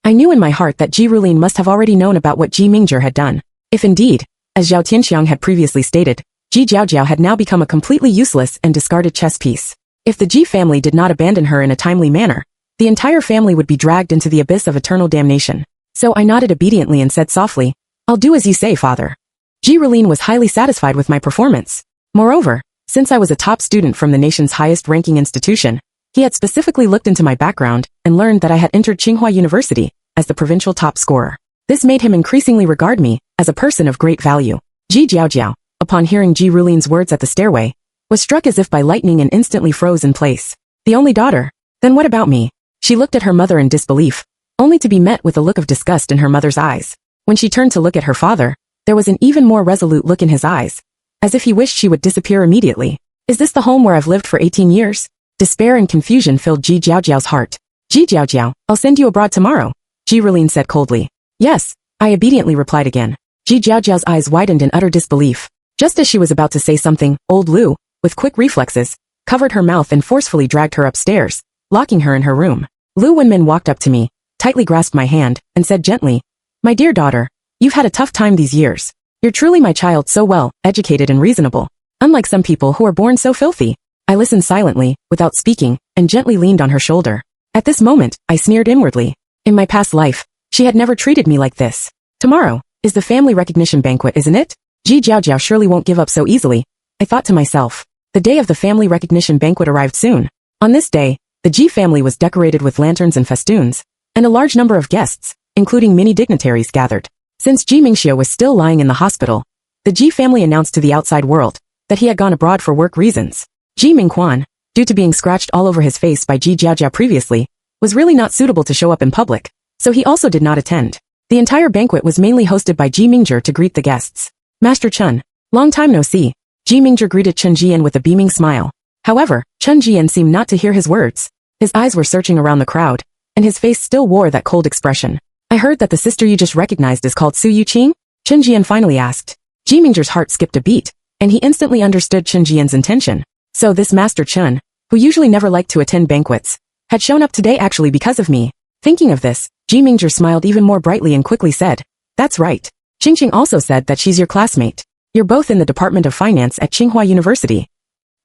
I knew in my heart that Ji Rulin must have already known about what Ji Mingzhi had done. If indeed, as Zhao Tianxiang had previously stated, Ji Jiaojiao had now become a completely useless and discarded chess piece. If the Ji family did not abandon her in a timely manner, the entire family would be dragged into the abyss of eternal damnation. So I nodded obediently and said softly, "I'll do as you say, father." Ji Rulin was highly satisfied with my performance. Moreover, since I was a top student from the nation's highest-ranking institution, he had specifically looked into my background and learned that I had entered Tsinghua University as the provincial top scorer. This made him increasingly regard me as a person of great value. Ji Jiaojiao, upon hearing Ji Rulin's words at the stairway, was struck as if by lightning and instantly froze in place. The only daughter? Then what about me? She looked at her mother in disbelief, only to be met with a look of disgust in her mother's eyes. When she turned to look at her father, there was an even more resolute look in his eyes, as if he wished she would disappear immediately. Is this the home where I've lived for 18 years? Despair and confusion filled Ji Jiaojiao's heart. "Ji Jiaojiao, I'll send you abroad tomorrow," Ji Rulin said coldly. "Yes," I obediently replied again. Ji Jiaojiao's eyes widened in utter disbelief. Just as she was about to say something, Old Lu, with quick reflexes, covered her mouth and forcefully dragged her upstairs, locking her in her room. Lu Wenmin walked up to me, tightly grasped my hand, and said gently, "My dear daughter, you've had a tough time these years. You're truly my child, so well, educated and reasonable. Unlike some people who are born so filthy." I listened silently, without speaking, and gently leaned on her shoulder. At this moment, I sneered inwardly. In my past life, she had never treated me like this. Tomorrow is the family recognition banquet, isn't it? Ji Jiaojiao surely won't give up so easily, I thought to myself. The day of the family recognition banquet arrived soon. On this day, the Ji family was decorated with lanterns and festoons, and a large number of guests, including many dignitaries, gathered. Since Ji Mingxia was still lying in the hospital, the Ji family announced to the outside world that he had gone abroad for work reasons. Ji Mingquan, due to being scratched all over his face by Ji Jiaojia previously, was really not suitable to show up in public, so he also did not attend. The entire banquet was mainly hosted by Ji Mingzhi to greet the guests. Master Chen, long time no see. Ji Mingzhi greeted Chen Jian with a beaming smile. However, Chen Jian seemed not to hear his words. His eyes were searching around the crowd, and his face still wore that cold expression. I heard that the sister you just recognized is called Su Yuqing? Chen Jian finally asked. Ji Mingzhi's heart skipped a beat, and he instantly understood Chen Jian's intention. So this Master Chen, who usually never liked to attend banquets, had shown up today actually because of me. Thinking of this, Ji Mingzhi smiled even more brightly and quickly said, "That's right. Qingqing also said that she's your classmate. You're both in the Department of Finance at Tsinghua University."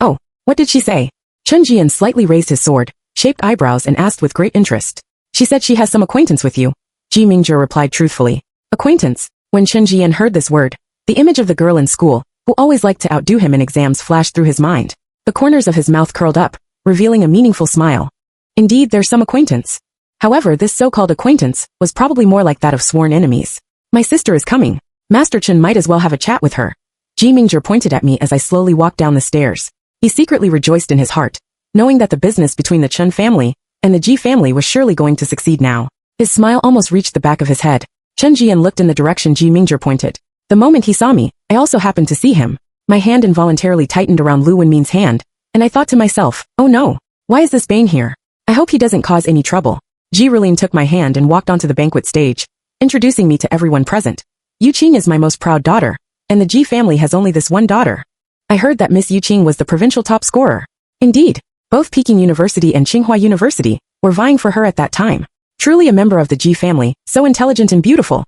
"Oh, what did she say?" Chen Jian slightly raised his sword-shaped eyebrows and asked with great interest. "She said she has some acquaintance with you." Ji Mingzhi replied truthfully. Acquaintance. When Chen Jian heard this word, the image of the girl in school, who always liked to outdo him in exams, flashed through his mind. The corners of his mouth curled up, revealing a meaningful smile. Indeed, there's some acquaintance. However, this so-called acquaintance was probably more like that of sworn enemies. My sister is coming. Master Chen might as well have a chat with her. Ji Mingzhi pointed at me as I slowly walked down the stairs. He secretly rejoiced in his heart, knowing that the business between the Chen family and the Ji family was surely going to succeed now. His smile almost reached the back of his head. Chen Jian looked in the direction Ji Mingzhi pointed. The moment he saw me, I also happened to see him. My hand involuntarily tightened around Lu Wenmin's hand, and I thought to myself, oh no, why is this Bane here? I hope he doesn't cause any trouble. Ji Rulin took my hand and walked onto the banquet stage, introducing me to everyone present. Yuqing is my most proud daughter, and the Ji family has only this one daughter. I heard that Miss Yuqing was the provincial top scorer. Indeed, both Peking University and Tsinghua University were vying for her at that time. Truly a member of the Ji family, so intelligent and beautiful.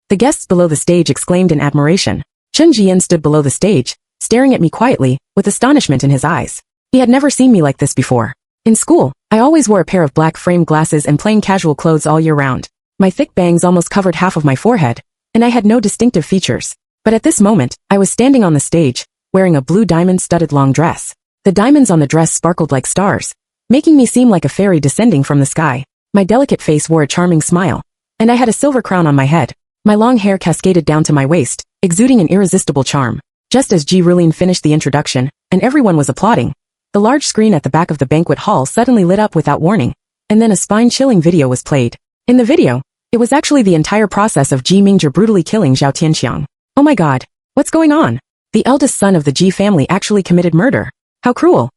The guests below the stage exclaimed in admiration. Chen Jian stood below the stage, staring at me quietly, with astonishment in his eyes. He had never seen me like this before. In school, I always wore a pair of black framed glasses and plain casual clothes all year round. My thick bangs almost covered half of my forehead, and I had no distinctive features. But at this moment, I was standing on the stage, wearing a blue diamond-studded long dress. The diamonds on the dress sparkled like stars, making me seem like a fairy descending from the sky. My delicate face wore a charming smile, and I had a silver crown on my head. My long hair cascaded down to my waist, exuding an irresistible charm. Just as Ji Rulin finished the introduction, and everyone was applauding, the large screen at the back of the banquet hall suddenly lit up without warning, and then a spine-chilling video was played. In the video, it was actually the entire process of Ji Mingzhi brutally killing Zhao Tianxiang. Oh my god, what's going on? The eldest son of the Ji family actually committed murder. How cruel.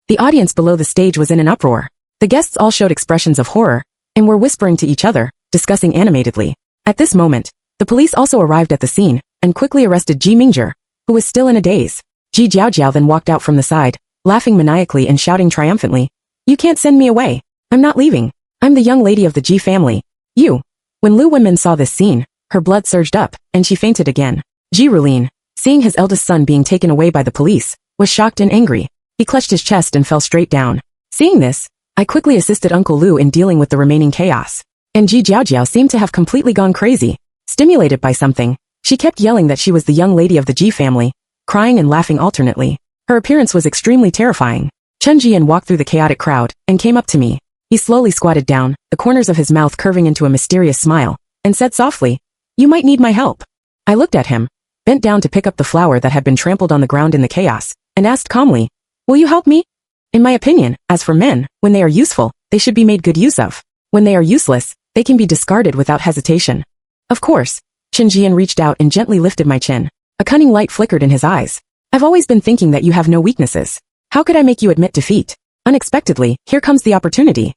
The audience below the stage was in an uproar. The guests all showed expressions of horror, and were whispering to each other, discussing animatedly. At this moment, the police also arrived at the scene, and quickly arrested Ji Mingzhi, who was still in a daze. Ji Jiaojiao then walked out from the side, laughing maniacally and shouting triumphantly, "You can't send me away. I'm not leaving. I'm the young lady of the Ji family. You." When Lu Wenmin saw this scene, her blood surged up, and she fainted again. Ji Rulin, seeing his eldest son being taken away by the police, was shocked and angry. He clutched his chest and fell straight down. Seeing this, I quickly assisted Uncle Lu in dealing with the remaining chaos. And Ji Jiaojiao seemed to have completely gone crazy. Stimulated by something, she kept yelling that she was the young lady of the Ji family, crying and laughing alternately. Her appearance was extremely terrifying. Chen Jian walked through the chaotic crowd and came up to me. He slowly squatted down, the corners of his mouth curving into a mysterious smile, and said softly, "You might need my help." I looked at him, bent down to pick up the flower that had been trampled on the ground in the chaos, and asked calmly, "Will you help me?" In my opinion, as for men, when they are useful, they should be made good use of. When they are useless, they can be discarded without hesitation. Of course. Chen Jian reached out and gently lifted my chin. A cunning light flickered in his eyes. "I've always been thinking that you have no weaknesses. How could I make you admit defeat? Unexpectedly, here comes the opportunity."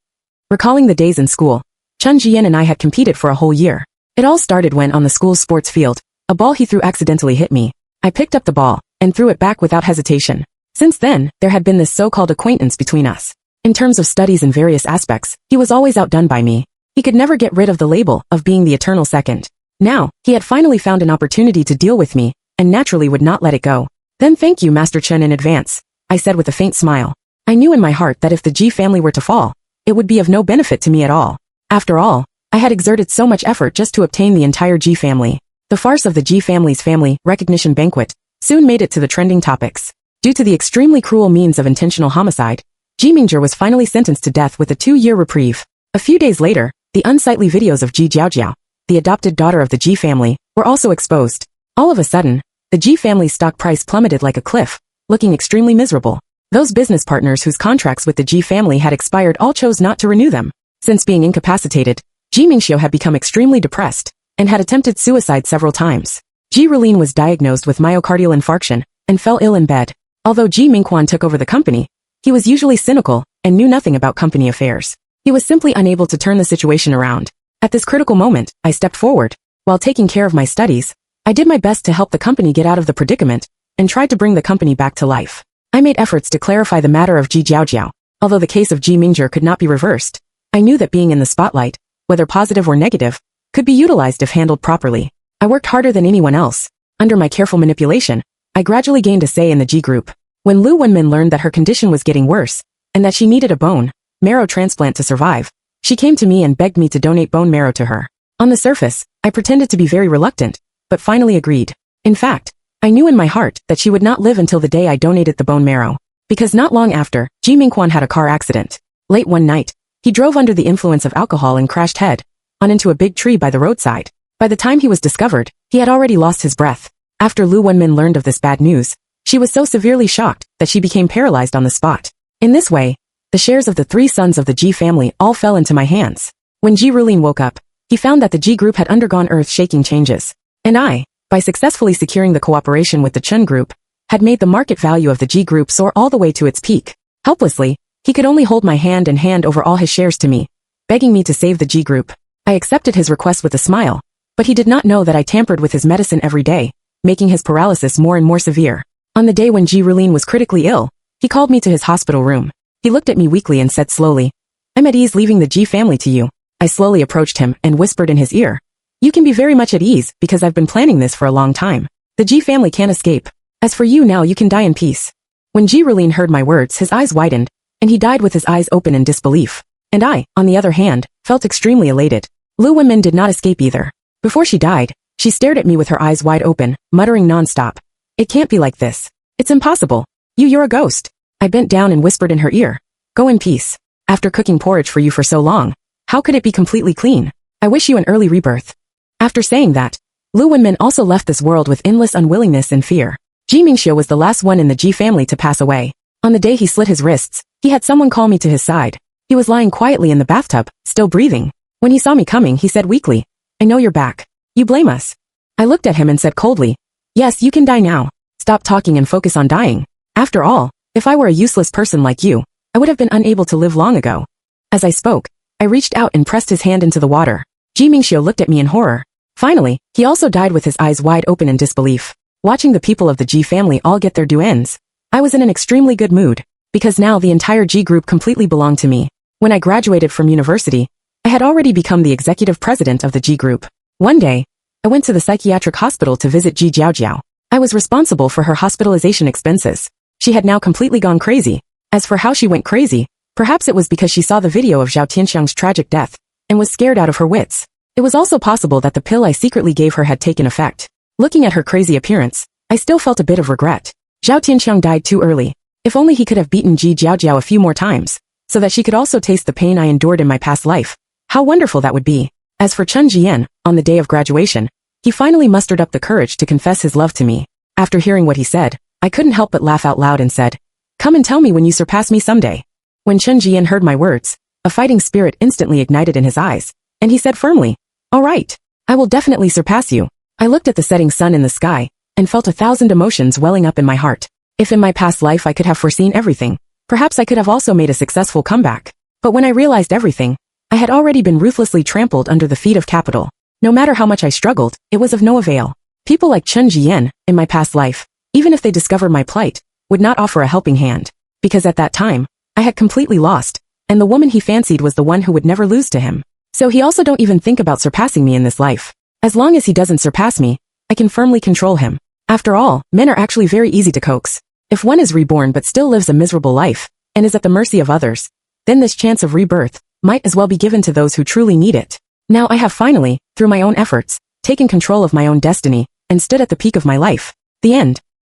Recalling the days in school, Chen Jian and I had competed for a whole year. It all started when, on the school's sports field, a ball he threw accidentally hit me. I picked up the ball and threw it back without hesitation. Since then, there had been this so-called acquaintance between us. In terms of studies and various aspects, he was always outdone by me. He could never get rid of the label of being the eternal second. Now, he had finally found an opportunity to deal with me, and naturally would not let it go. "Then thank you, Master Chen, in advance," I said with a faint smile. I knew in my heart that if the Ji family were to fall, it would be of no benefit to me at all. After all, I had exerted so much effort just to obtain the entire Ji family. The farce of the Ji family's family recognition banquet soon made it to the trending topics. Due to the extremely cruel means of intentional homicide, Ji Mingzhi was finally sentenced to death with a 2-year reprieve. A few days later, the unsightly videos of Ji Jiaojiao, the adopted daughter of the Ji family, were also exposed. All of a sudden, the G family's stock price plummeted like a cliff, looking extremely miserable. Those business partners whose contracts with the G family had expired all chose not to renew them. Since being incapacitated, Ji Mingxiu had become extremely depressed and had attempted suicide several times. Ji Rulin was diagnosed with myocardial infarction and fell ill in bed. Although Ji Mingquan took over the company, he was usually cynical and knew nothing about company affairs. He was simply unable to turn the situation around. At this critical moment, I stepped forward. While taking care of my studies, I did my best to help the company get out of the predicament and tried to bring the company back to life. I made efforts to clarify the matter of Ji Jiaojiao. Although the case of Ji Mingzhi could not be reversed, I knew that being in the spotlight, whether positive or negative, could be utilized if handled properly. I worked harder than anyone else. Under my careful manipulation, I gradually gained a say in the G group. When Lu Wenmin learned that her condition was getting worse, and that she needed a bone marrow transplant to survive, she came to me and begged me to donate bone marrow to her. On the surface, I pretended to be very reluctant, but finally agreed. In fact, I knew in my heart that she would not live until the day I donated the bone marrow. Because not long after, Ji Mingquan had a car accident. Late one night, he drove under the influence of alcohol and crashed head-on into a big tree by the roadside. By the time he was discovered, he had already lost his breath. After Lu Wenmin learned of this bad news, she was so severely shocked that she became paralyzed on the spot. In this way, the shares of the 3 sons of the Ji family all fell into my hands. When Ji Rulin woke up, he found that the Ji group had undergone earth-shaking changes. And I, by successfully securing the cooperation with the Chun group, had made the market value of the G group soar all the way to its peak. Helplessly, he could only hold my hand and hand over all his shares to me, begging me to save the G group. I accepted his request with a smile, but he did not know that I tampered with his medicine every day, making his paralysis more and more severe. On the day when Ji Rulin was critically ill, he called me to his hospital room. He looked at me weakly and said slowly, "I'm at ease leaving the Ji family to you." I slowly approached him and whispered in his ear, "You can be very much at ease because I've been planning this for a long time. The Ji family can't escape. As for you now, you can die in peace." When Ji Rulin heard my words, his eyes widened, and he died with his eyes open in disbelief. And I, on the other hand, felt extremely elated. Lu Wenmin did not escape either. Before she died, she stared at me with her eyes wide open, muttering non-stop, "It can't be like this. It's impossible. You're a ghost." I bent down and whispered in her ear, "Go in peace. After cooking porridge for you for so long, how could it be completely clean? I wish you an early rebirth." After saying that, Lu Wenmin also left this world with endless unwillingness and fear. Ji Mingxiu was the last one in the Ji family to pass away. On the day he slit his wrists, he had someone call me to his side. He was lying quietly in the bathtub, still breathing. When he saw me coming, he said weakly, "I know you're back. You blame us." I looked at him and said coldly, "Yes, you can die now. Stop talking and focus on dying. After all, if I were a useless person like you, I would have been unable to live long ago." As I spoke, I reached out and pressed his hand into the water. Ji Mingxiu looked at me in horror. Finally, he also died with his eyes wide open in disbelief. Watching the people of the Ji family all get their due ends, I was in an extremely good mood, because now the entire Ji group completely belonged to me. When I graduated from university, I had already become the executive president of the Ji group. One day, I went to the psychiatric hospital to visit Ji Jiaojiao. I was responsible for her hospitalization expenses. She had now completely gone crazy. As for how she went crazy, perhaps it was because she saw the video of Zhao Tianxiang's tragic death and was scared out of her wits. It was also possible that the pill I secretly gave her had taken effect. Looking at her crazy appearance, I still felt a bit of regret. Zhao Tianxiang died too early. If only he could have beaten Ji Jiaojiao a few more times, so that she could also taste the pain I endured in my past life. How wonderful that would be. As for Chen Jian, on the day of graduation, he finally mustered up the courage to confess his love to me. After hearing what he said, I couldn't help but laugh out loud and said, "Come and tell me when you surpass me someday." When Chen Jian heard my words, a fighting spirit instantly ignited in his eyes, and he said firmly, "All right, I will definitely surpass you." I looked at the setting sun in the sky, and felt 1,000 emotions welling up in my heart. If in my past life I could have foreseen everything, perhaps I could have also made a successful comeback. But when I realized everything, I had already been ruthlessly trampled under the feet of capital. No matter how much I struggled, it was of no avail. People like Chen Jian, in my past life, even if they discovered my plight, would not offer a helping hand. Because at that time, I had completely lost, and the woman he fancied was the one who would never lose to him. So he also don't even think about surpassing me in this life. As long as he doesn't surpass me, I can firmly control him. After all, men are actually very easy to coax. If one is reborn but still lives a miserable life, and is at the mercy of others, then this chance of rebirth might as well be given to those who truly need it. Now I have finally, through my own efforts, taken control of my own destiny, and stood at the peak of my life. The end.